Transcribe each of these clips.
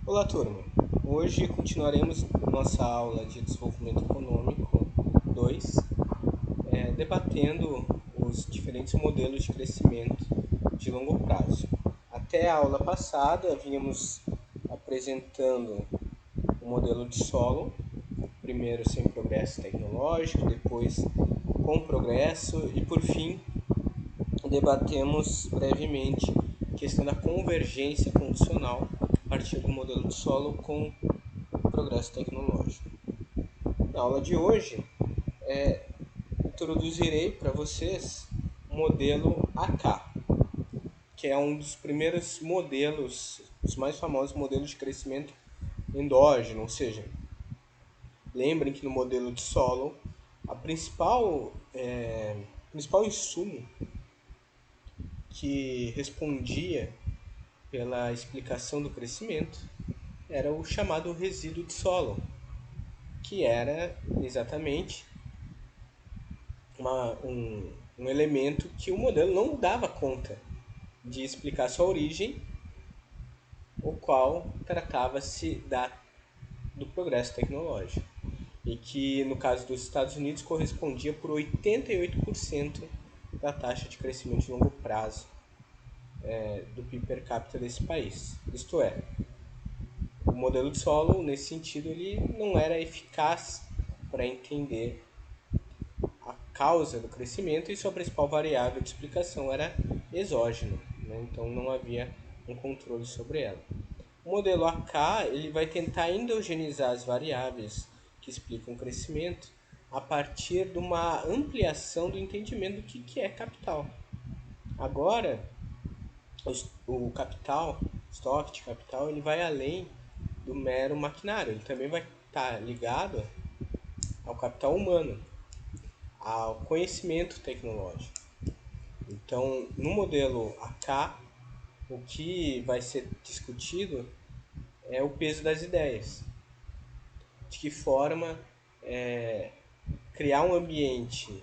Olá, turma! Hoje continuaremos nossa aula de Desenvolvimento Econômico 2, debatendo os diferentes modelos de crescimento de longo prazo. Até a aula passada, vínhamos apresentando o modelo de solo, primeiro sem progresso tecnológico, depois com progresso e, por fim, debatemos brevemente a questão da convergência condicional a partir do modelo de solo com o progresso tecnológico. Na aula de hoje, introduzirei para vocês o modelo AK, que é um dos primeiros modelos, os mais famosos modelos de crescimento endógeno, ou seja, lembrem que no modelo de solo, a principal insumo que respondia pela explicação do crescimento era o chamado resíduo de solo, que era exatamente um elemento que o modelo não dava conta de explicar sua origem, o qual tratava-se do progresso tecnológico, e que no caso dos Estados Unidos correspondia por 88% da taxa de crescimento de longo prazo do PIB per capita desse país. Isto é, o modelo de solo, nesse sentido, ele não era eficaz para entender a causa do crescimento e sua principal variável de explicação era exógeno, né? Então não havia um controle sobre ela. O modelo AK ele vai tentar endogenizar as variáveis que explicam o crescimento a partir de uma ampliação do entendimento do que é capital. Agora, o capital, o estoque de capital, ele vai além do mero maquinário, ele também vai estar ligado ao capital humano, ao conhecimento tecnológico. Então, no modelo AK, o que vai ser discutido é o peso das ideias. De que forma criar um ambiente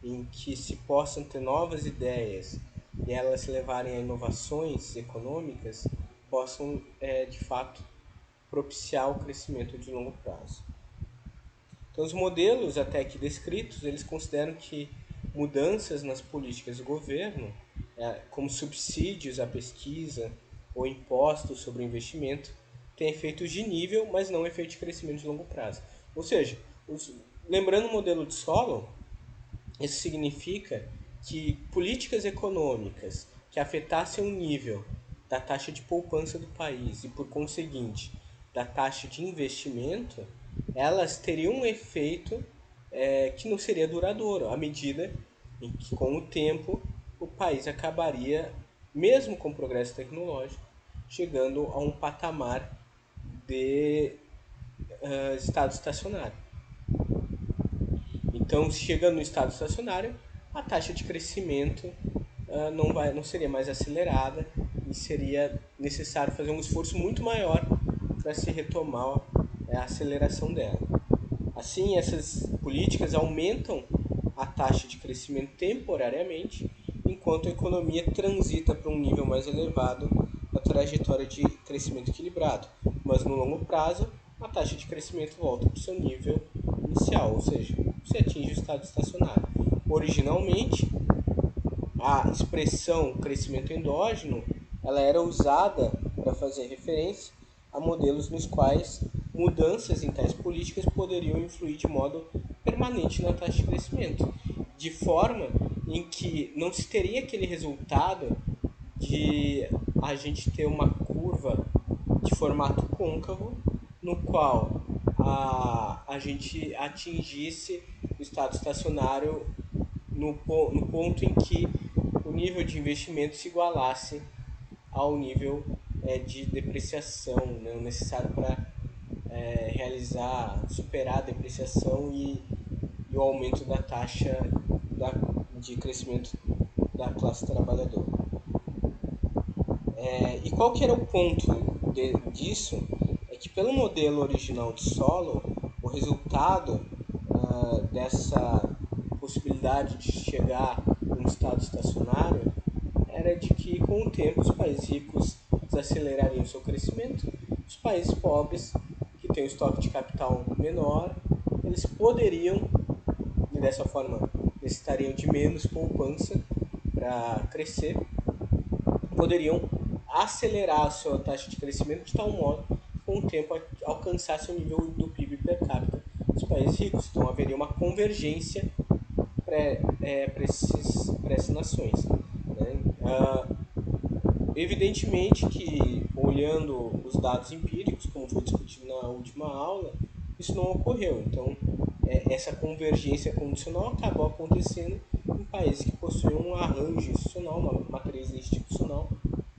em que se possam ter novas ideias e elas levarem a inovações econômicas, possam, de fato, propiciar o crescimento de longo prazo. Então, os modelos até aqui descritos, eles consideram que mudanças nas políticas do governo, como subsídios à pesquisa ou impostos sobre investimento, têm efeitos de nível, mas não efeito de crescimento de longo prazo. Ou seja, lembrando o modelo de solo, isso significa que políticas econômicas que afetassem o nível da taxa de poupança do país e, por conseguinte, da taxa de investimento, elas teriam um efeito que não seria duradouro, à medida em que, com o tempo, o país acabaria, mesmo com o progresso tecnológico, chegando a um patamar de estado estacionário. Então, chegando no estado estacionário, a taxa de crescimento não seria mais acelerada e seria necessário fazer um esforço muito maior para se retomar a aceleração dela. Assim, essas políticas aumentam a taxa de crescimento temporariamente, enquanto a economia transita para um nível mais elevado da trajetória de crescimento equilibrado. Mas no longo prazo, a taxa de crescimento volta para o seu nível inicial, ou seja, se atinge o estado estacionário. Originalmente, a expressão crescimento endógeno ela era usada para fazer referência a modelos nos quais mudanças em tais políticas poderiam influir de modo permanente na taxa de crescimento, de forma em que não se teria aquele resultado de a gente ter uma curva de formato côncavo no qual a gente atingisse o estado estacionário no ponto em que o nível de investimento se igualasse ao nível de depreciação, né, necessário para superar a depreciação e o aumento da taxa de crescimento da classe trabalhadora. E qual que era o ponto disso? É que pelo modelo original de solo, o resultado dessa possibilidade de chegar a um estado estacionário era de que com o tempo os países ricos desacelerariam seu crescimento os países pobres, que têm um estoque de capital menor, eles poderiam, e dessa forma necessitariam de menos poupança para crescer, poderiam acelerar a sua taxa de crescimento de tal modo que com o tempo alcançasse o nível do PIB per capita dos países ricos. Então haveria uma convergência para essas nações. Né? Evidentemente que, olhando os dados empíricos, como foi discutido na última aula, isso não ocorreu. Então, essa convergência condicional acabou acontecendo em países que possuem um arranjo institucional, uma matriz institucional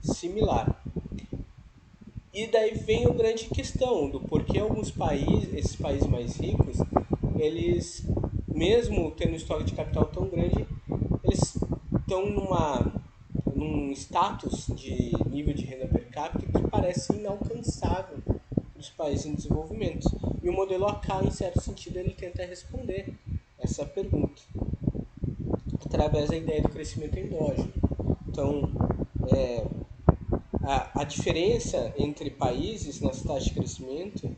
similar. E daí vem a grande questão do porquê alguns países, esses países mais ricos, eles, mesmo tendo um estoque de capital tão grande, eles estão num status de nível de renda per capita que parece inalcançável dos países em desenvolvimento. E o modelo AK, em certo sentido, ele tenta responder essa pergunta através da ideia do crescimento endógeno. Então, a diferença entre países nas taxas de crescimento,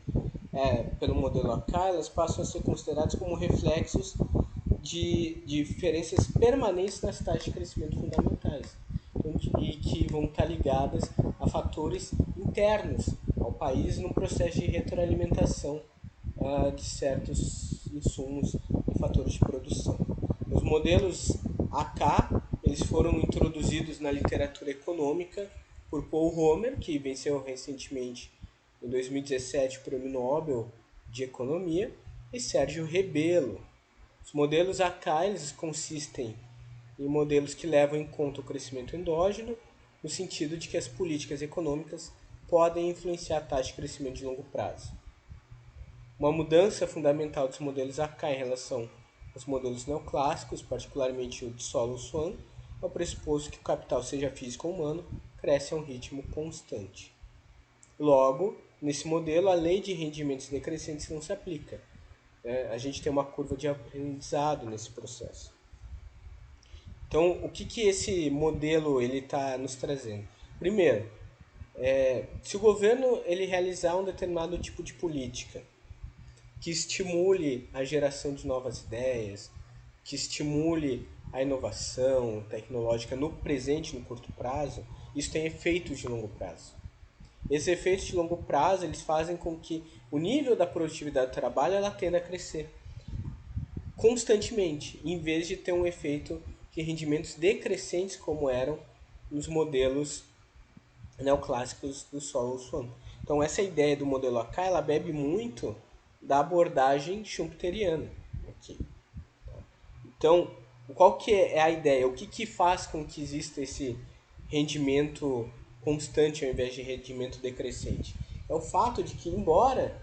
pelo modelo AK, elas passam a ser consideradas como reflexos de diferenças permanentes nas taxas de crescimento fundamentais e que vão estar ligadas a fatores internos ao país no processo de retroalimentação de certos insumos e fatores de produção. Os modelos AK eles foram introduzidos na literatura econômica por Paul Romer, que venceu recentemente em 2017 o Prêmio Nobel de Economia, e Sérgio Rebelo. Os modelos AK eles consistem em modelos que levam em conta o crescimento endógeno, no sentido de que as políticas econômicas podem influenciar a taxa de crescimento de longo prazo. Uma mudança fundamental dos modelos AK em relação aos modelos neoclássicos, particularmente o de Solow-Swan, é o pressuposto que o capital, seja físico ou humano, cresce a um ritmo constante. Logo, nesse modelo, a lei de rendimentos decrescentes não se aplica. A gente tem uma curva de aprendizado nesse processo. Então, o que esse modelo está nos trazendo? Primeiro, se o governo ele realizar um determinado tipo de política que estimule a geração de novas ideias, que estimule a inovação tecnológica no presente, no curto prazo, isso tem efeitos de longo prazo. Esses efeitos de longo prazo eles fazem com que o nível da produtividade do trabalho ela tenda a crescer constantemente, em vez de ter um efeito de rendimentos decrescentes como eram nos modelos neoclássicos do Solow-Swan. Então essa ideia do modelo AK ela bebe muito da abordagem schumpeteriana. Aqui. Então, qual que é a ideia? O que faz com que exista esse rendimento constante ao invés de rendimento decrescente? É o fato de que, embora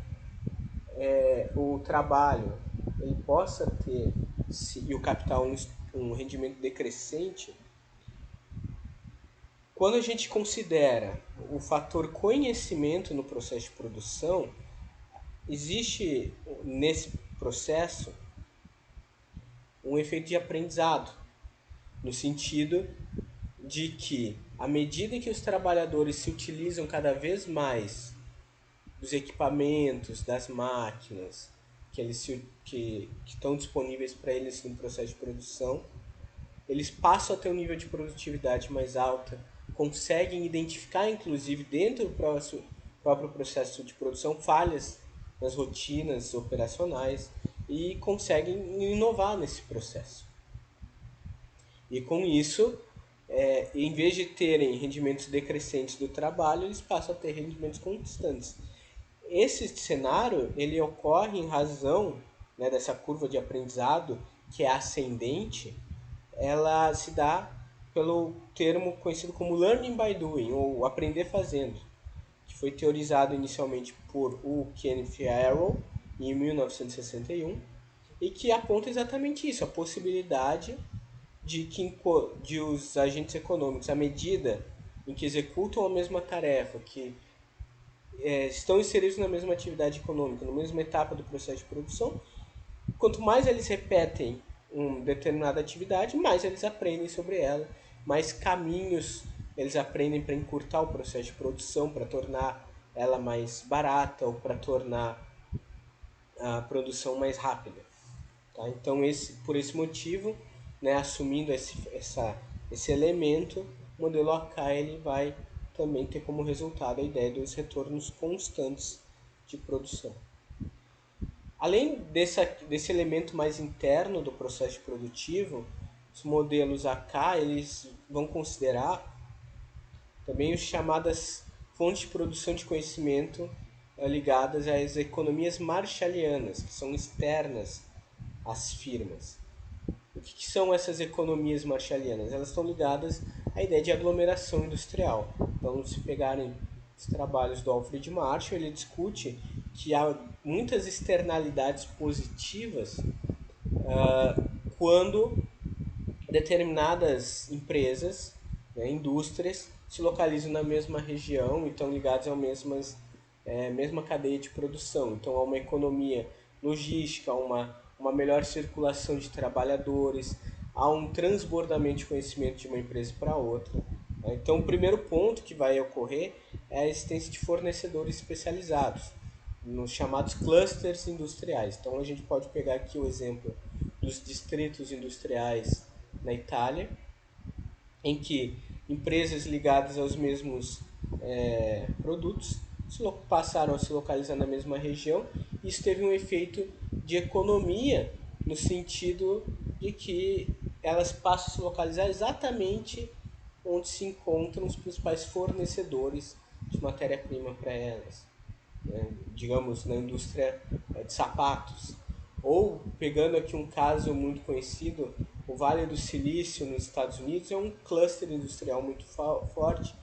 o trabalho ele possa ter e o capital um rendimento decrescente, quando a gente considera o fator conhecimento no processo de produção, existe nesse processo um efeito de aprendizado, no sentido de que, à medida que os trabalhadores se utilizam cada vez mais dos equipamentos, das máquinas que estão disponíveis para eles no processo de produção, eles passam a ter um nível de produtividade mais alta, conseguem identificar, inclusive, dentro do próprio processo de produção, falhas nas rotinas operacionais e conseguem inovar nesse processo. E com isso, em vez de terem rendimentos decrescentes do trabalho, eles passam a ter rendimentos constantes. Esse cenário ele ocorre em razão, né, dessa curva de aprendizado que é ascendente, ela se dá pelo termo conhecido como learning by doing, ou aprender fazendo, que foi teorizado inicialmente por Kenneth Arrow em 1961 e que aponta exatamente isso, a possibilidade de os agentes econômicos, à medida em que executam a mesma tarefa, que estão inseridos na mesma atividade econômica, na mesma etapa do processo de produção, quanto mais eles repetem uma determinada atividade, mais eles aprendem sobre ela, mais caminhos eles aprendem para encurtar o processo de produção, para tornar ela mais barata ou para tornar a produção mais rápida. Tá? Então, por esse motivo, né, assumindo esse elemento, o modelo AK ele vai também ter como resultado a ideia dos retornos constantes de produção. Além desse elemento mais interno do processo produtivo, os modelos AK eles vão considerar também as chamadas fontes de produção de conhecimento ligadas às economias marshallianas, que são externas às firmas. O que são essas economias marshallianas? Elas estão ligadas à ideia de aglomeração industrial. Então, se pegarem os trabalhos do Alfred Marshall, ele discute que há muitas externalidades positivas quando determinadas empresas, né, indústrias, se localizam na mesma região e estão ligadas à mesma cadeia de produção. Então, há uma economia logística, uma melhor circulação de trabalhadores, há um transbordamento de conhecimento de uma empresa para outra. Então, o primeiro ponto que vai ocorrer é a existência de fornecedores especializados, nos chamados clusters industriais. Então, a gente pode pegar aqui o exemplo dos distritos industriais na Itália, em que empresas ligadas aos mesmos produtos passaram a se localizar na mesma região. Isso teve um efeito de economia no sentido de que elas passam a se localizar exatamente onde se encontram os principais fornecedores de matéria-prima para elas, né? Digamos, na indústria de sapatos. Ou, pegando aqui um caso muito conhecido, o Vale do Silício nos Estados Unidos é um cluster industrial muito forte,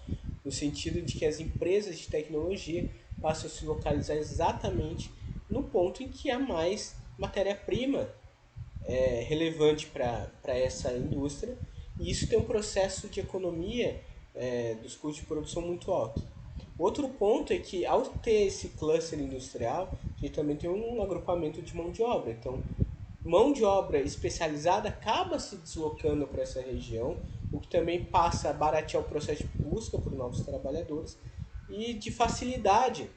no sentido de que as empresas de tecnologia passam a se localizar exatamente no ponto em que há mais matéria-prima relevante para essa indústria, e isso tem um processo de economia dos custos de produção muito alto. Outro ponto é que, ao ter esse cluster industrial, a gente também tem um agrupamento de mão de obra. Então, mão de obra especializada acaba se deslocando para essa região, o que também passa a baratear o processo de busca por novos trabalhadores e de facilidade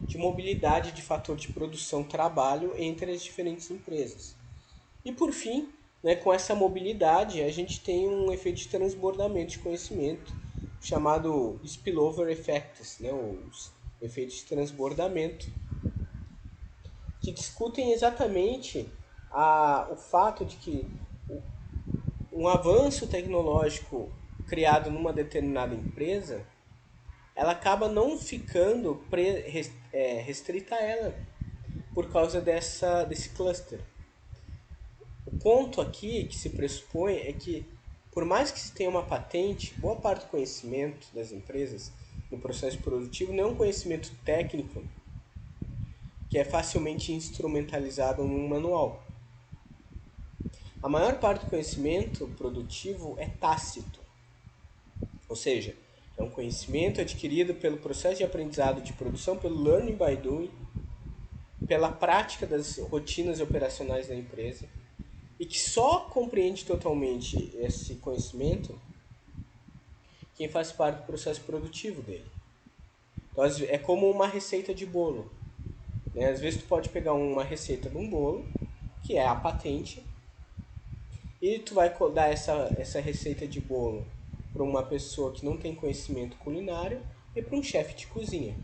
de mobilidade de fator de produção-trabalho entre as diferentes empresas. E por fim, né, com essa mobilidade, a gente tem um efeito de transbordamento de conhecimento chamado spillover effects, né, os efeitos de transbordamento, que discutem exatamente o fato de que um avanço tecnológico criado numa determinada empresa, ela acaba não ficando restrita a ela por causa desse cluster. O ponto aqui que se pressupõe é que, por mais que se tenha uma patente, boa parte do conhecimento das empresas no processo produtivo não é um conhecimento técnico que é facilmente instrumentalizado num manual. A maior parte do conhecimento produtivo é tácito, ou seja, é um conhecimento adquirido pelo processo de aprendizado de produção, pelo learning by doing, pela prática das rotinas operacionais da empresa, e que só compreende totalmente esse conhecimento quem faz parte do processo produtivo dele. Então, é como uma receita de bolo, né? Às vezes tu pode pegar uma receita de um bolo, que é a patente, e tu vai dar essa receita de bolo para uma pessoa que não tem conhecimento culinário e para um chefe de cozinha.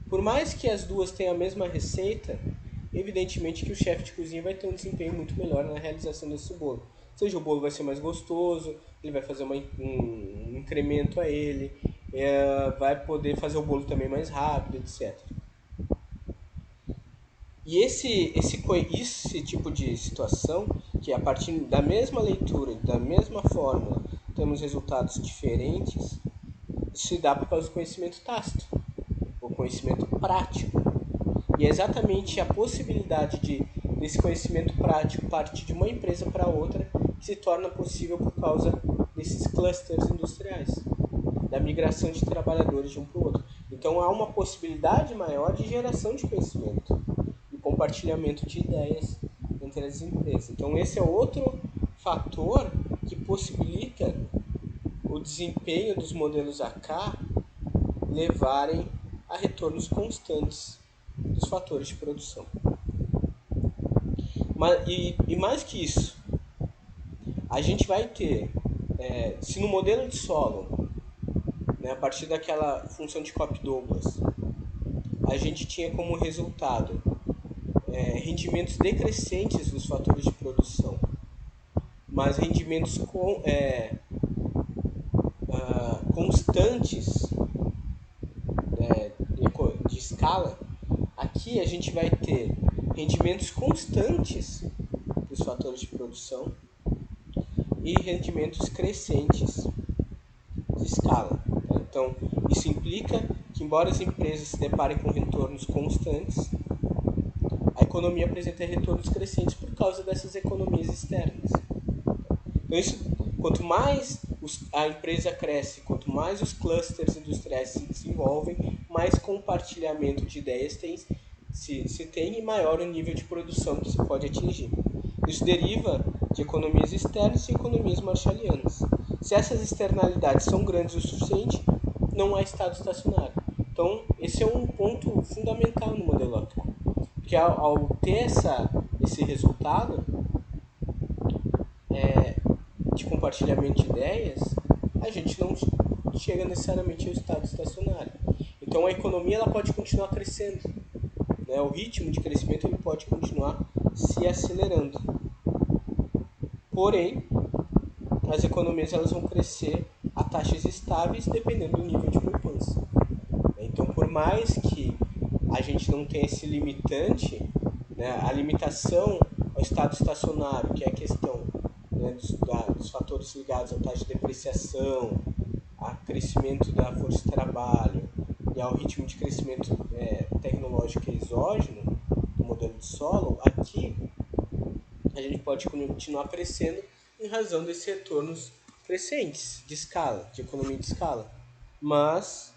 Por mais que as duas tenham a mesma receita, evidentemente que o chefe de cozinha vai ter um desempenho muito melhor na realização desse bolo. Ou seja, o bolo vai ser mais gostoso, ele vai fazer um incremento a ele, vai poder fazer o bolo também mais rápido, etc. E esse tipo de situação, que a partir da mesma leitura, da mesma fórmula, temos resultados diferentes, se dá por causa do conhecimento tácito, o conhecimento prático. E é exatamente a possibilidade desse conhecimento prático partir de uma empresa para outra que se torna possível por causa desses clusters industriais, da migração de trabalhadores de um para o outro. Então há uma possibilidade maior de geração de conhecimento e compartilhamento de ideias entre as empresas. Então esse é outro fator que possibilita o desempenho dos modelos AK levarem a retornos constantes dos fatores de produção. E mais que isso, a gente vai ter, se no modelo de solo, né, a partir daquela função de Cope-Douglas, a gente tinha como resultado rendimentos decrescentes dos fatores de produção, mas rendimentos constantes, né, de escala. Aqui a gente vai ter rendimentos constantes dos fatores de produção e rendimentos crescentes de escala. Tá? Então, isso implica que, embora as empresas se deparem com retornos constantes, a economia apresenta retornos crescentes por causa dessas economias externas. Então, quanto mais a empresa cresce, quanto mais os clusters industriais se desenvolvem, mais compartilhamento de ideias se tem e maior o nível de produção que se pode atingir. Isso deriva de economias externas e economias marshallianas. Se essas externalidades são grandes o suficiente, não há estado estacionário. Então, esse é um ponto fundamental no modelo atual. Porque ao ter esse resultado de compartilhamento de ideias, a gente não chega necessariamente ao estado estacionário. Então, a economia ela pode continuar crescendo. Né? O ritmo de crescimento ele pode continuar se acelerando. Porém, as economias elas vão crescer a taxas estáveis dependendo do nível de poupança. Então, por mais que a gente não tenha esse limitante, né, a limitação ao estado estacionário, que é a questão, né, dos fatores ligados à taxa de depreciação, ao crescimento da força de trabalho e ao ritmo de crescimento tecnológico exógeno do modelo de solo, aqui a gente pode continuar crescendo em razão desses retornos crescentes de escala, de economia de escala. Mas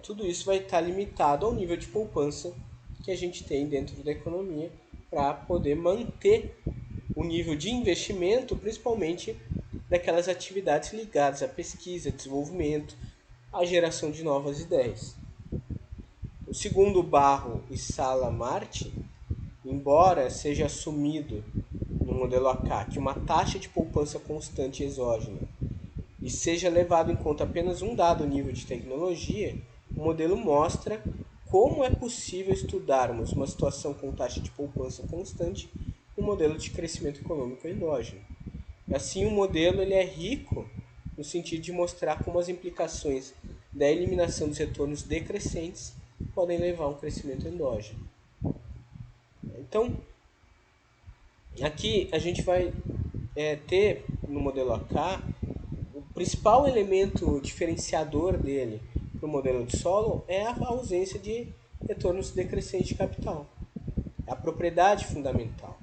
tudo isso vai estar limitado ao nível de poupança que a gente tem dentro da economia para poder manter o nível de investimento, principalmente daquelas atividades ligadas à pesquisa, desenvolvimento, à geração de novas ideias. O segundo Barro e Sala-Marti, embora seja assumido no modelo AK que uma taxa de poupança constante exógena e seja levado em conta apenas um dado nível de tecnologia, o modelo mostra como é possível estudarmos uma situação com taxa de poupança constante no modelo de crescimento econômico endógeno. Assim, o modelo ele é rico no sentido de mostrar como as implicações da eliminação dos retornos decrescentes podem levar a um crescimento endógeno. Então, aqui a gente vai ter no modelo AK o principal elemento diferenciador dele para o modelo de solo é a ausência de retornos decrescentes de capital. É a propriedade fundamental.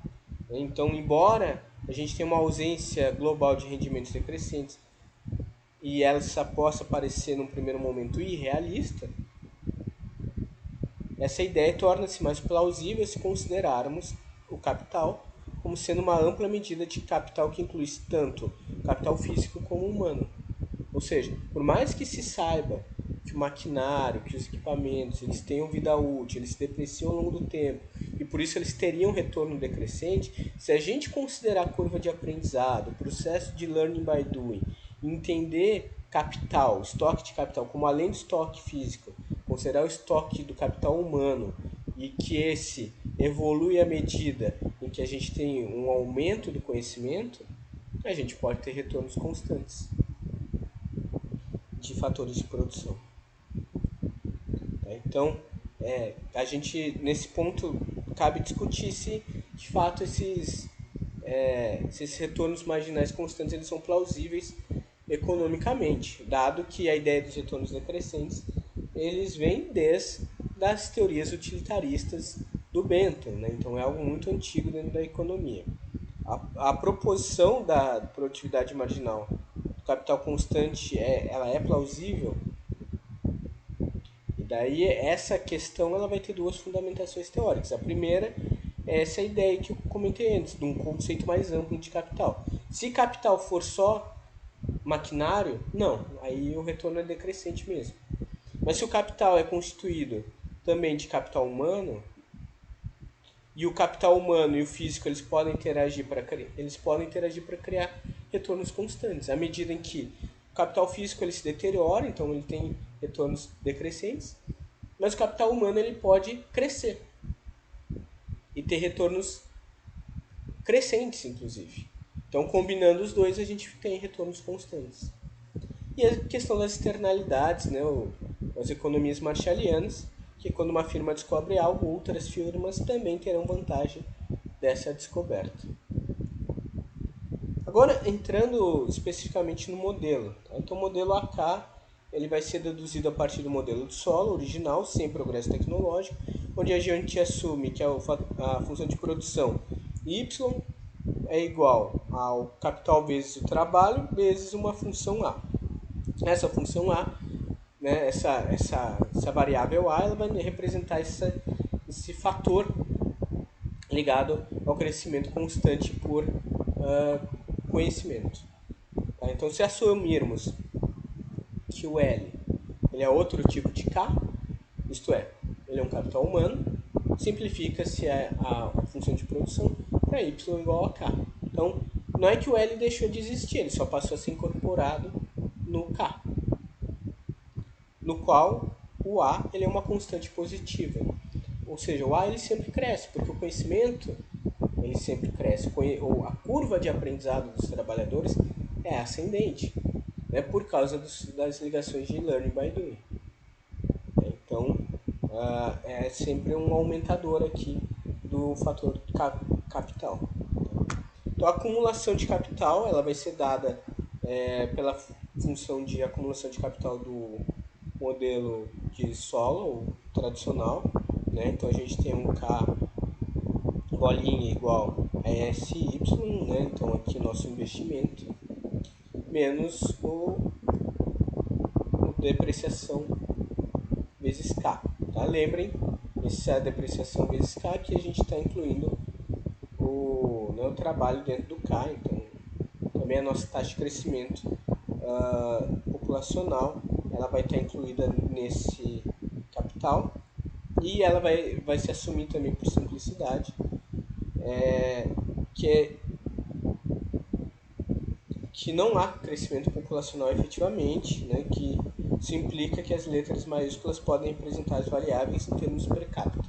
Então, embora a gente tenha uma ausência global de rendimentos decrescentes e essa possa parecer num primeiro momento irrealista, essa ideia torna-se mais plausível se considerarmos o capital como sendo uma ampla medida de capital que inclui tanto capital físico como humano. Ou seja, por mais que se saiba que o maquinário, que os equipamentos, eles tenham vida útil, eles se depreciam ao longo do tempo e por isso eles teriam retorno decrescente, se a gente considerar a curva de aprendizado, o processo de learning by doing, entender capital, estoque de capital, como além do estoque físico, considerar o estoque do capital humano e que esse evolui à medida em que a gente tem um aumento do conhecimento, a gente pode ter retornos constantes de fatores de produção. Então, a gente, nesse ponto, cabe discutir se, de fato, esses retornos marginais constantes eles são plausíveis economicamente, dado que a ideia dos retornos decrescentes eles vêm desde das teorias utilitaristas do Bentham, né? Então é algo muito antigo dentro da economia. A proposição da produtividade marginal do capital constante ela é plausível. E daí essa questão ela vai ter duas fundamentações teóricas. A primeira é essa ideia que eu comentei antes, de um conceito mais amplo de capital. Se capital for só maquinário, não, aí o retorno é decrescente mesmo. Mas se o capital é constituído também de capital humano, e o capital humano e o físico eles podem interagir para criar retornos constantes, à medida em que o capital físico ele se deteriora, então ele tem retornos decrescentes, mas o capital humano ele pode crescer e ter retornos crescentes, inclusive. Então, combinando os dois, a gente tem retornos constantes. E a questão das externalidades, né, as economias marshallianas, que quando uma firma descobre algo, outras firmas também terão vantagem dessa descoberta. Agora, entrando especificamente no modelo. Tá? Então, o modelo AK ele vai ser deduzido a partir do modelo de solo original, sem progresso tecnológico, onde a gente assume que a função de produção Y é igual ao capital vezes o trabalho vezes uma função A. Essa função A, né, essa variável A, ela vai representar esse fator ligado ao crescimento constante por conhecimento. Tá? Então, se assumirmos que o L ele é outro tipo de K, isto é, ele é um capital humano, simplifica-se a função de produção para y igual a K. Então, não é que o L deixou de existir, ele só passou a ser incorporado no K, no qual o A ele é uma constante positiva. Ou seja, o A ele sempre cresce, porque o conhecimento ele sempre cresce. Ou a curva de aprendizado dos trabalhadores é ascendente, né, por causa das ligações de learning by doing. Então, é sempre um aumentador aqui do fator capital. Então, a acumulação de capital ela vai ser dada pela função de acumulação de capital do modelo de solo tradicional. Né? Então, a gente tem um K bolinha igual a SY, né? Então, aqui nosso investimento, menos o depreciação vezes K. Tá? Lembrem, essa depreciação vezes K que a gente está incluindo o trabalho dentro do K, então também a nossa taxa de crescimento populacional ela vai estar incluída nesse capital e ela vai se assumir também por simplicidade que não há crescimento populacional efetivamente, né, que isso implica que as letras maiúsculas podem representar as variáveis em termos per capita.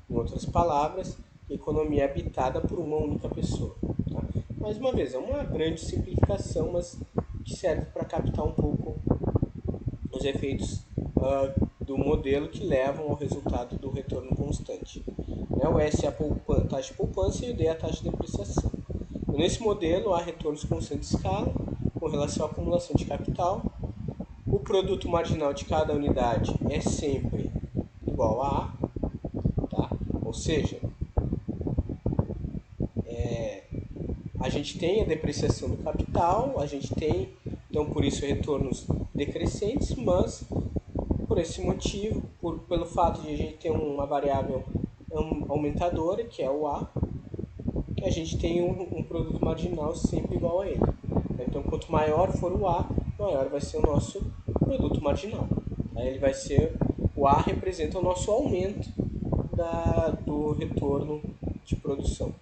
Em outras palavras, a economia é habitada por uma única pessoa. Tá? Mais uma vez, é uma grande simplificação, mas que serve para captar um pouco os efeitos do modelo que levam ao resultado do retorno constante. O S é a taxa de poupança e o D é a taxa de depreciação. Nesse modelo, há retornos constantes de escala com relação à acumulação de capital. O produto marginal de cada unidade é sempre igual a A, tá? Ou seja, a gente tem a depreciação do capital, a gente tem, então por isso, retornos decrescentes, mas por esse motivo, pelo fato de a gente ter uma variável aumentadora, que é o A, a gente tem um produto marginal sempre igual a ele. Então, quanto maior for o A, maior vai ser o nosso produto marginal. Aí ele vai ser, o A representa o nosso aumento do retorno de produção.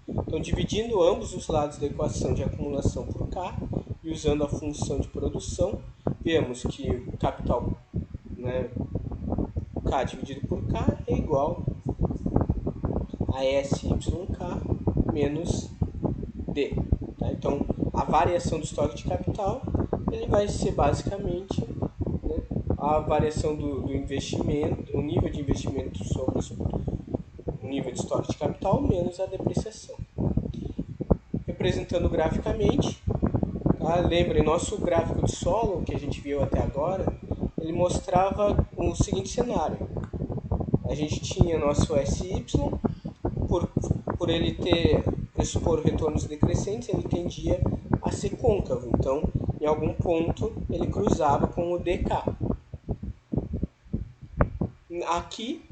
Então, dividindo ambos os lados da equação de acumulação por K e usando a função de produção, vemos que o capital, né, K dividido por K é igual a SYK menos D. Tá? Então, a variação do estoque de capital ele vai ser basicamente, né, a variação do investimento, o nível de investimento sobre o nível de estoque de capital menos a depreciação. Representando graficamente, tá? Lembrem, nosso gráfico de solo que a gente viu até agora, ele mostrava o seguinte cenário. A gente tinha nosso SY, por ele pressupor retornos decrescentes, ele tendia a ser côncavo. Então, em algum ponto, ele cruzava com o DK. Aqui,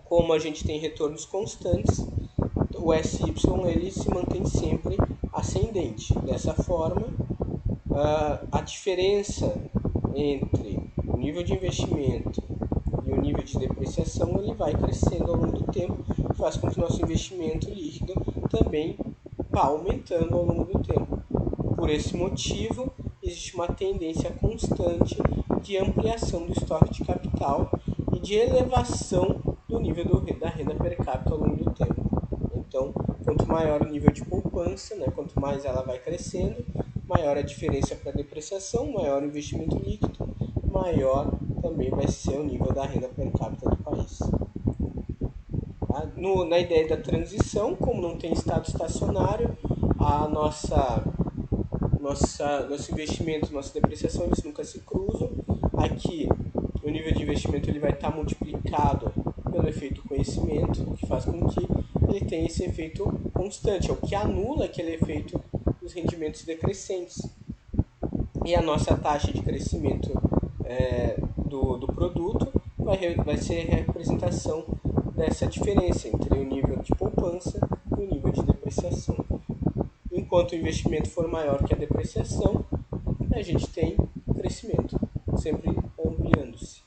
como a gente tem retornos constantes, o SY ele se mantém sempre ascendente. Dessa forma, a diferença entre o nível de investimento e o nível de depreciação ele vai crescendo ao longo do tempo, que faz com que o nosso investimento líquido também vá aumentando ao longo do tempo. Por esse motivo, existe uma tendência constante de ampliação do estoque de capital e de elevação do nível da renda per capita ao longo do tempo. Então, quanto maior o nível de poupança, né, quanto mais ela vai crescendo, maior a diferença para a depreciação, maior o investimento líquido, maior também vai ser o nível da renda per capita do país. Na ideia da transição, como não tem estado estacionário, a nosso investimento, nossa depreciação, eles nunca se cruzam. Aqui, o nível de investimento ele vai estar multiplicado pelo efeito conhecimento, o que faz com que ele tenha esse efeito constante, é o que anula aquele efeito dos rendimentos decrescentes. E a nossa taxa de crescimento do produto vai ser a representação dessa diferença entre o nível de poupança e o nível de depreciação. Enquanto o investimento for maior que a depreciação, a gente tem crescimento, sempre ampliando-se.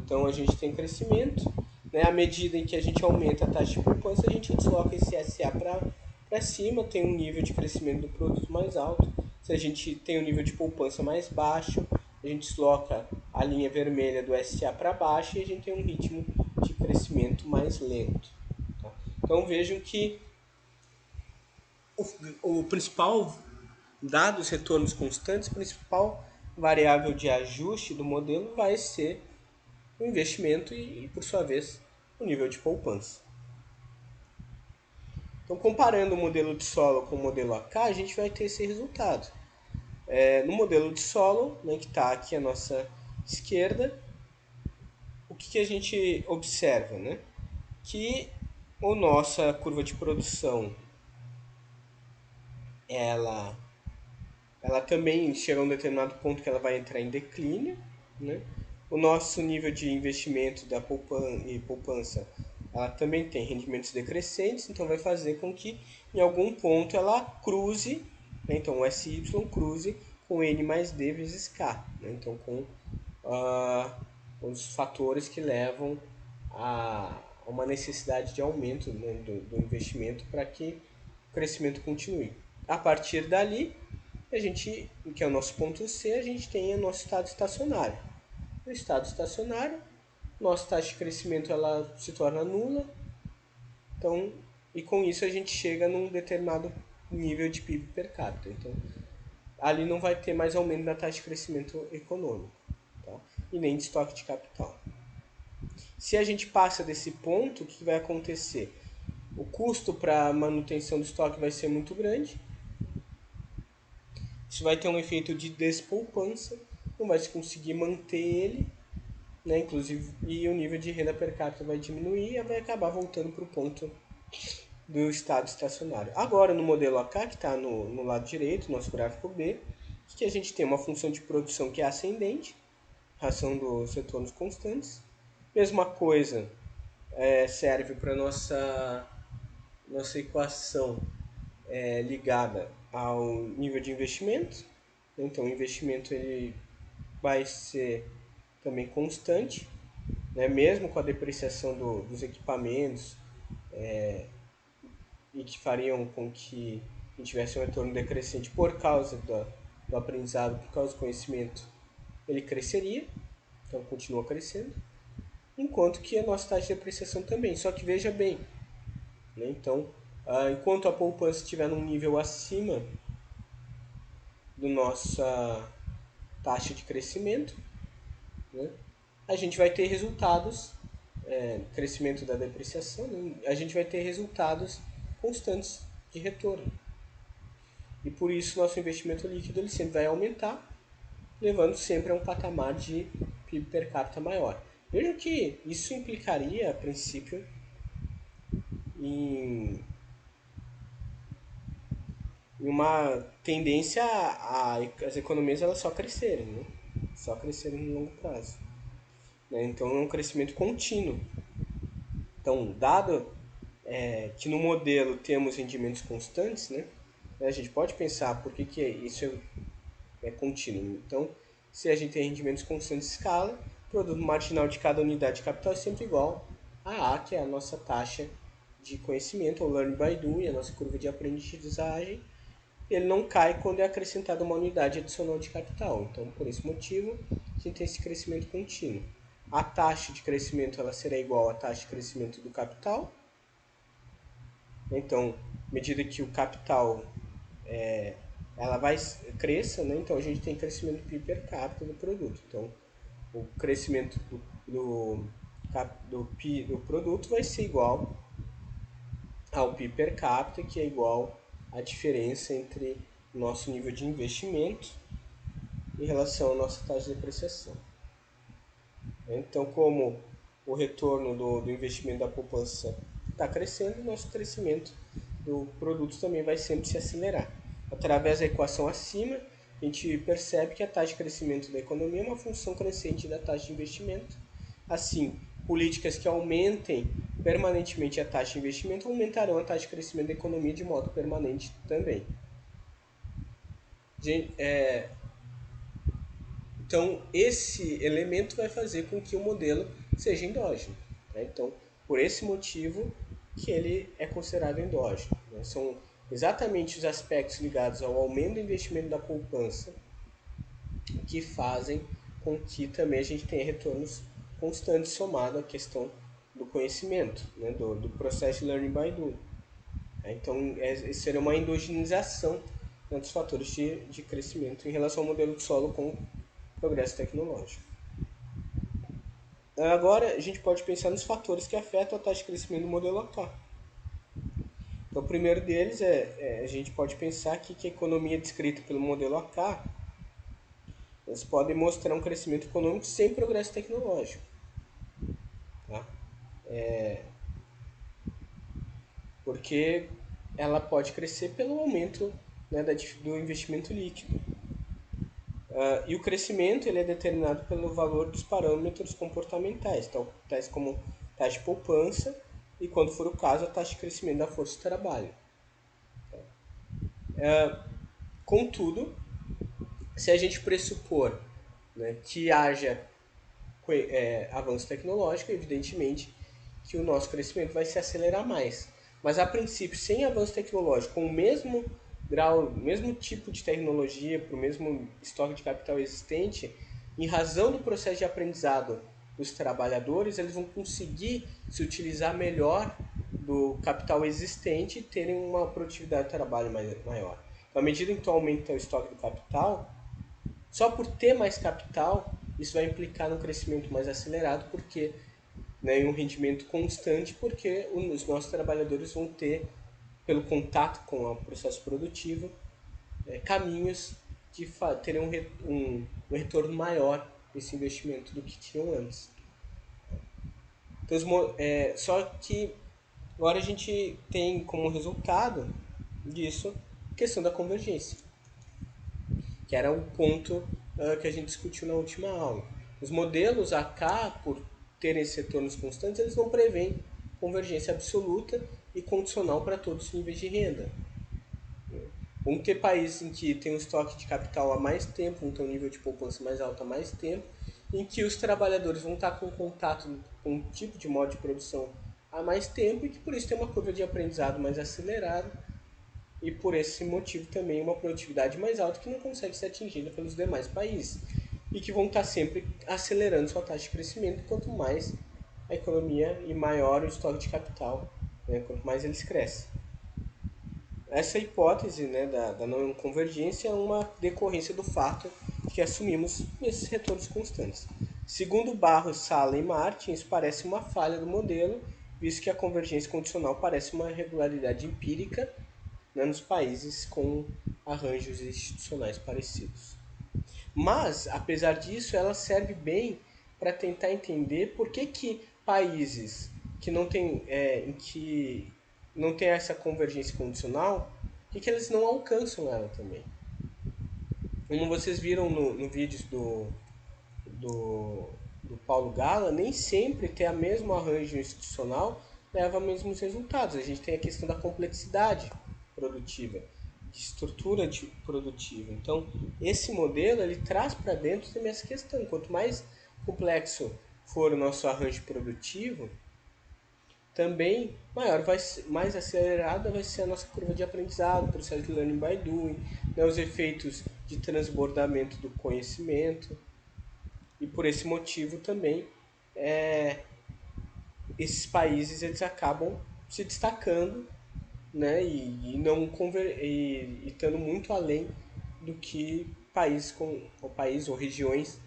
Então a gente tem crescimento, né? À medida em que a gente aumenta a taxa de poupança, a gente desloca esse SA para cima, tem um nível de crescimento do produto mais alto. Se a gente tem um nível de poupança mais baixo, a gente desloca a linha vermelha do SA para baixo e a gente tem um ritmo de crescimento mais lento. Tá? Então vejam que o principal, dados retornos constantes, a principal variável de ajuste do modelo vai ser o investimento e, por sua vez, o nível de poupança. Então, comparando o modelo de solo com o modelo AK, a gente vai ter esse resultado. No modelo de solo, né, que está aqui à nossa esquerda, o que a gente observa? Né? Que a nossa curva de produção ela também chega a um determinado ponto que ela vai entrar em declínio, né? O nosso nível de investimento da poupança ela também tem rendimentos decrescentes, então vai fazer com que em algum ponto ela cruze, né? Então o SY cruze com N mais D vezes K, né? Então com os fatores que levam a uma necessidade de aumento, né, do investimento para que o crescimento continue. A partir dali, a gente, que é o nosso ponto C, a gente tem o nosso estado estacionário. No estado estacionário, nossa taxa de crescimento ela se torna nula. Então, e com isso a gente chega num determinado nível de PIB per capita. Então, ali não vai ter mais aumento da taxa de crescimento econômico, tá? E nem de estoque de capital. Se a gente passa desse ponto, o que vai acontecer? O custo para manutenção do estoque vai ser muito grande. Isso vai ter um efeito de despoupança, não vai se conseguir manter ele, né? Inclusive, e o nível de renda per capita vai diminuir e vai acabar voltando para o ponto do estado estacionário. Agora, no modelo AK, que está no lado direito, nosso gráfico B, que a gente tem uma função de produção que é ascendente, ração dos retornos constantes. Mesma coisa serve para nossa equação ligada ao nível de investimento. Então, o investimento ele vai ser também constante, né? Mesmo com a depreciação dos equipamentos e que fariam com que a gente tivesse um retorno decrescente por causa do aprendizado, por causa do conhecimento, ele cresceria, então continua crescendo, enquanto que a nossa taxa de depreciação também. Só que veja bem, né? Então, enquanto a poupança estiver num nível acima da nossa taxa de crescimento, né, a gente vai ter resultados, crescimento da depreciação, né, a gente vai ter resultados constantes de retorno. E por isso nosso investimento líquido ele sempre vai aumentar, levando sempre a um patamar de PIB per capita maior. Vejam que isso implicaria, a princípio, em uma tendência as economias elas só crescerem, né? Só crescerem no longo prazo. Né? Então é um crescimento contínuo. Então, dado que no modelo temos rendimentos constantes, né? A gente pode pensar por que isso é contínuo. Então, se a gente tem rendimentos constantes de escala, o produto marginal de cada unidade de capital é sempre igual a A, que é a nossa taxa de conhecimento, ou learn by doing, a nossa curva de aprendizagem. Ele não cai quando é acrescentada uma unidade adicional de capital. Então, por esse motivo, a gente tem esse crescimento contínuo. A taxa de crescimento ela será igual à taxa de crescimento do capital. Então, à medida que o capital ela vai cresça, né? Então a gente tem crescimento do PIB per capita do produto. Então, o crescimento do produto vai ser igual ao PIB per capita, que é igual à diferença entre o nosso nível de investimento em relação à nossa taxa de depreciação. Então, como o retorno do investimento da poupança está crescendo, o nosso crescimento do produto também vai sempre se acelerar. Através da equação acima, a gente percebe que a taxa de crescimento da economia é uma função crescente da taxa de investimento. Assim, políticas que aumentem permanentemente a taxa de investimento aumentarão a taxa de crescimento da economia de modo permanente também. Então, esse elemento vai fazer com que o modelo seja endógeno. Né? Então, por esse motivo que ele é considerado endógeno. Né? São exatamente os aspectos ligados ao aumento do investimento da poupança que fazem com que também a gente tenha retornos constantes somado à questão do conhecimento, né? do processo de learning by doing. Então, seria uma endogenização, né, dos fatores de crescimento em relação ao modelo de solo com progresso tecnológico. Agora, a gente pode pensar nos fatores que afetam a taxa de crescimento do modelo AK. Então, o primeiro deles a gente pode pensar que a economia descrita pelo modelo AK eles podem mostrar um crescimento econômico sem progresso tecnológico. Tá? Porque ela pode crescer pelo aumento, né, do investimento líquido. E o crescimento ele é determinado pelo valor dos parâmetros comportamentais, tais como taxa de poupança e, quando for o caso, a taxa de crescimento da força de trabalho. Contudo, se a gente pressupor, né, que haja avanço tecnológico, evidentemente que o nosso crescimento vai se acelerar mais. Mas, a princípio, sem avanço tecnológico, com o mesmo grau, mesmo tipo de tecnologia, para o mesmo estoque de capital existente, em razão do processo de aprendizado dos trabalhadores, eles vão conseguir se utilizar melhor do capital existente e terem uma produtividade de trabalho maior. Então, à medida que aumenta o estoque do capital, só por ter mais capital, isso vai implicar num crescimento mais acelerado, porque, né, um rendimento constante, porque os nossos trabalhadores vão ter, pelo contato com o processo produtivo, caminhos que terem um retorno maior desse investimento do que tinham antes. Então, só que agora a gente tem como resultado disso a questão da convergência, que era o ponto que a gente discutiu na última aula. Os modelos AK, por terem esses retornos constantes, eles não prevêem convergência absoluta e condicional para todos os níveis de renda. Vamos ter países em que tem um estoque de capital há mais tempo, vão ter um nível de poupança mais alto há mais tempo, em que os trabalhadores vão estar com contato com um tipo de modo de produção há mais tempo e que por isso tem uma curva de aprendizado mais acelerada e por esse motivo também uma produtividade mais alta que não consegue ser atingida pelos demais países e que vão estar sempre acelerando sua taxa de crescimento quanto mais a economia e maior o estoque de capital, né, quanto mais eles crescem. Essa hipótese, né, da não convergência é uma decorrência do fato de que assumimos esses retornos constantes. Segundo Barros, Sala e Martin, isso parece uma falha do modelo, visto que a convergência condicional parece uma regularidade empírica, né, nos países com arranjos institucionais parecidos. Mas, apesar disso, ela serve bem para tentar entender por que países que não têm, que não tem essa convergência condicional, que eles não alcançam ela também. Como vocês viram no vídeo do Paulo Gala, nem sempre ter a mesmo arranjo institucional leva a mesmos resultados. A gente tem a questão da complexidade produtiva. de estrutura produtiva. Então, esse modelo ele traz para dentro também essa questão. Quanto mais complexo for o nosso arranjo produtivo, também mais acelerada vai ser a nossa curva de aprendizado, o processo de learning by doing, né, os efeitos de transbordamento do conhecimento. E por esse motivo também esses países eles acabam se destacando, né, e não e estando muito além do que países ou regiões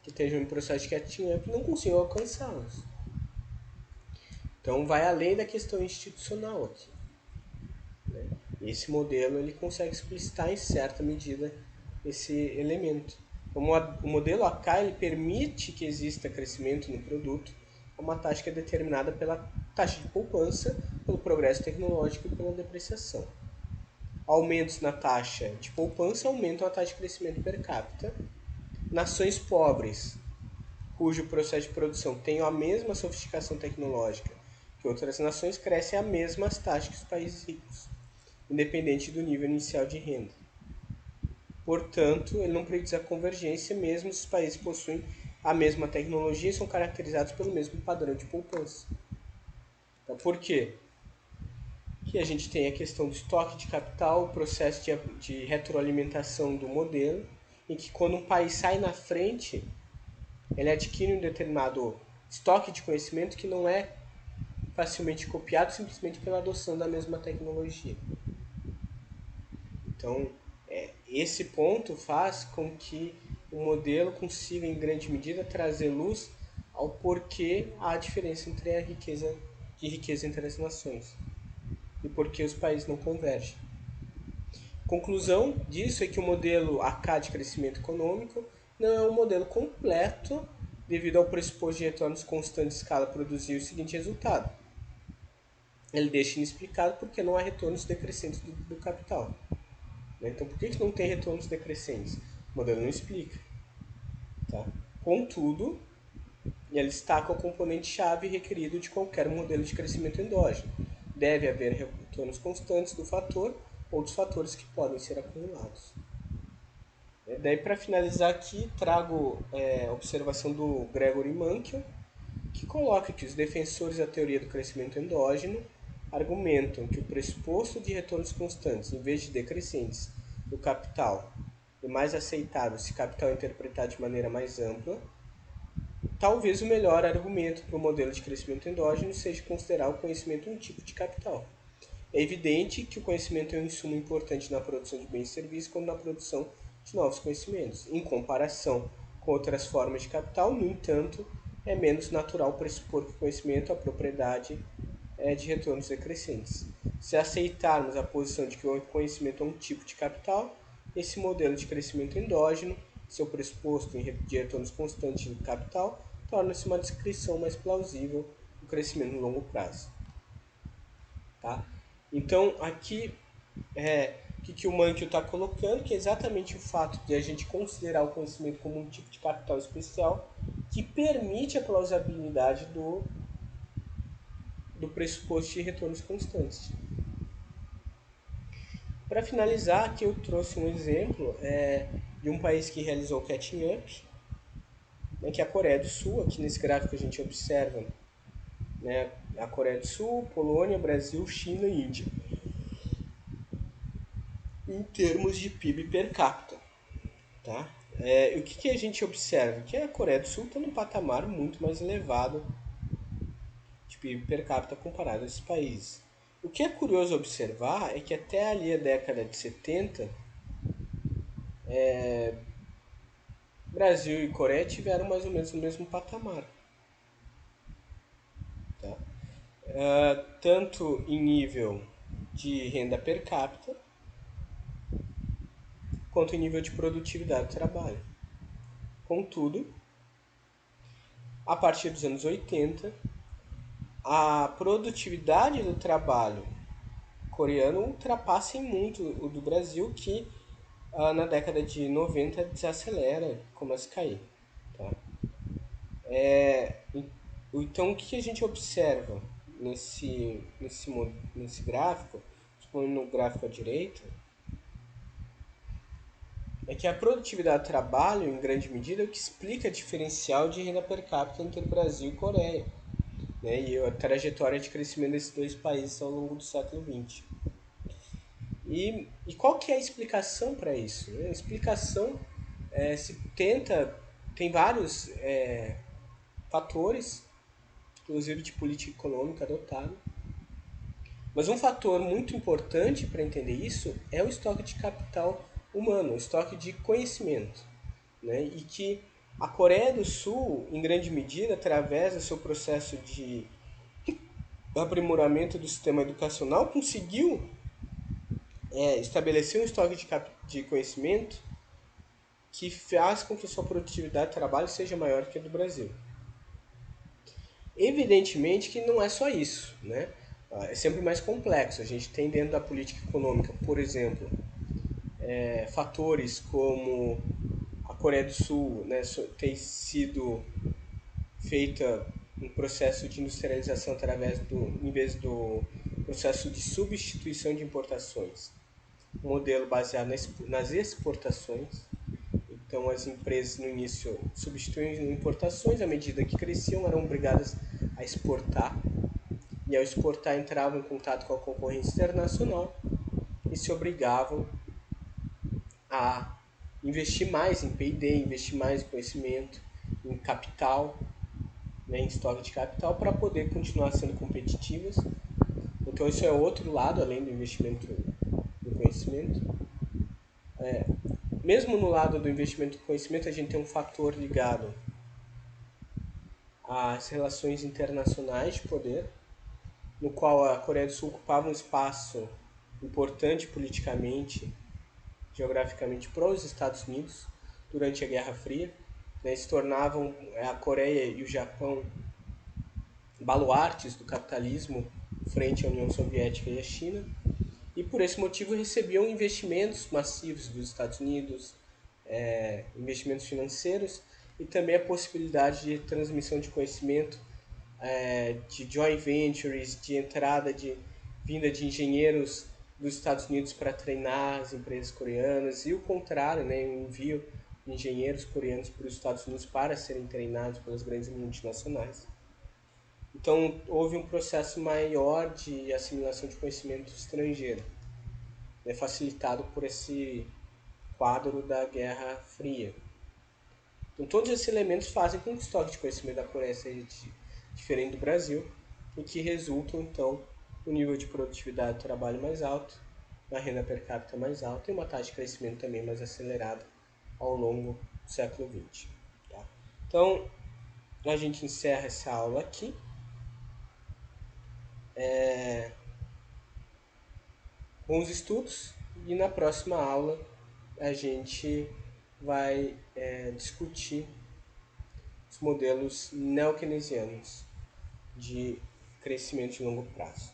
que estejam em processo de catching up não consigam alcançá-los. Então vai além da questão institucional aqui. Né? Esse modelo ele consegue explicitar em certa medida esse elemento. O modelo AK ele permite que exista crescimento no produto a uma taxa que é determinada pela taxa de poupança, pelo progresso tecnológico e pela depreciação. Aumentos na taxa de poupança aumentam a taxa de crescimento per capita. Nações pobres, cujo processo de produção tem a mesma sofisticação tecnológica que outras nações, crescem a mesmas taxas que os países ricos, independente do nível inicial de renda. Portanto, ele não prediz a convergência mesmo se os países possuem a mesma tecnologia e são caracterizados pelo mesmo padrão de poupança. Então, por quê? Que a gente tem a questão do estoque de capital, o processo de retroalimentação do modelo, em que quando um país sai na frente, ele adquire um determinado estoque de conhecimento que não é facilmente copiado simplesmente pela adoção da mesma tecnologia. Então, esse ponto faz com que o modelo consiga, em grande medida, trazer luz ao porquê há diferença entre a riqueza entre as nações e por que os países não convergem. Conclusão disso é que o modelo AK de crescimento econômico não é um modelo completo devido ao pressuposto de retornos constantes de escala produzir o seguinte resultado. Ele deixa inexplicado porque não há retornos decrescentes do capital. Então, por que não tem retornos decrescentes? O modelo não explica. Tá? Contudo, ele destaca o componente-chave requerido de qualquer modelo de crescimento endógeno. Deve haver retornos constantes do fator ou dos fatores que podem ser acumulados. Daí, para finalizar aqui, trago a observação do Gregory Mankiw, que coloca que os defensores da teoria do crescimento endógeno argumentam que o pressuposto de retornos constantes, em vez de decrescentes, do capital é mais aceitável se o capital é interpretado de maneira mais ampla. Talvez o melhor argumento para o modelo de crescimento endógeno seja considerar o conhecimento um tipo de capital. É evidente que o conhecimento é um insumo importante na produção de bens e serviços, como na produção de novos conhecimentos. Em comparação com outras formas de capital, no entanto, é menos natural pressupor que o conhecimento, a propriedade de retornos decrescentes. Se aceitarmos a posição de que o conhecimento é um tipo de capital, esse modelo de crescimento endógeno, seu pressuposto de retornos constantes do capital, torna-se uma descrição mais plausível do crescimento no longo prazo. Tá? Então, aqui, o que o Mankiw está colocando, que é exatamente o fato de a gente considerar o conhecimento como um tipo de capital especial, que permite a plausibilidade do pressuposto de retornos constantes. Para finalizar, aqui eu trouxe um exemplo de um país que realizou o catching up, né, que é a Coreia do Sul. Aqui nesse gráfico a gente observa, né, a Coreia do Sul, Polônia, Brasil, China e Índia, em termos de PIB per capita. Tá? O que a gente observa? Que a Coreia do Sul está num patamar muito mais elevado de PIB per capita comparado a esses países. O que é curioso observar é que até ali a década de 70, Brasil e Coreia tiveram mais ou menos o mesmo patamar. Tá? Tanto em nível de renda per capita, quanto em nível de produtividade do trabalho. Contudo, a partir dos anos 80, a produtividade do trabalho coreano ultrapassa em muito o do Brasil, que na década de 90 desacelera, começa a cair. Tá? Então, o que a gente observa nesse gráfico, no gráfico à direita, é que a produtividade do trabalho, em grande medida, é o que explica o diferencial de renda per capita entre Brasil e Coreia, né? E a trajetória de crescimento desses dois países ao longo do século XX. E qual que é a explicação para isso? A explicação se tenta, tem vários fatores, inclusive de política econômica adotado, mas um fator muito importante para entender isso é o estoque de capital humano, o estoque de conhecimento, né? E que a Coreia do Sul, em grande medida, através do seu processo de aprimoramento do sistema educacional, conseguiu estabelecer um estoque de conhecimento que faz com que sua produtividade de trabalho seja maior que a do Brasil. Evidentemente que não é só isso, né? É sempre mais complexo. A gente tem dentro da política econômica, por exemplo, fatores como a Coreia do Sul, né, ter sido feita um processo de industrialização através em vez do processo de substituição de importações, um modelo baseado nas exportações. Então as empresas no início substituíam importações, à medida que cresciam eram obrigadas a exportar, e ao exportar entravam em contato com a concorrência internacional e se obrigavam a investir mais em P&D, investir mais em conhecimento, em capital, né, em estoque de capital, para poder continuar sendo competitivas. Então isso é outro lado, além do investimento no conhecimento. Mesmo no lado do investimento no conhecimento, a gente tem um fator ligado às relações internacionais de poder, no qual a Coreia do Sul ocupava um espaço importante politicamente, geograficamente, para os Estados Unidos durante a Guerra Fria. Né, se tornavam a Coreia e o Japão baluartes do capitalismo frente à União Soviética e à China, e por esse motivo recebiam investimentos massivos dos Estados Unidos, investimentos financeiros e também a possibilidade de transmissão de conhecimento, de joint ventures, de entrada de vinda de engenheiros dos Estados Unidos para treinar as empresas coreanas e o contrário, né, o envio de engenheiros coreanos para os Estados Unidos para serem treinados pelas grandes multinacionais. Então houve um processo maior de assimilação de conhecimento estrangeiro, né, facilitado por esse quadro da Guerra Fria. Então todos esses elementos fazem com que o estoque de conhecimento da Coreia seja diferente do Brasil, e que resultam então no nível de produtividade do trabalho mais alto, na renda per capita mais alta e uma taxa de crescimento também mais acelerada ao longo do século XX. Tá? Então a gente encerra essa aula aqui. Bons estudos, e na próxima aula a gente vai discutir os modelos neo-keynesianos de crescimento de longo prazo.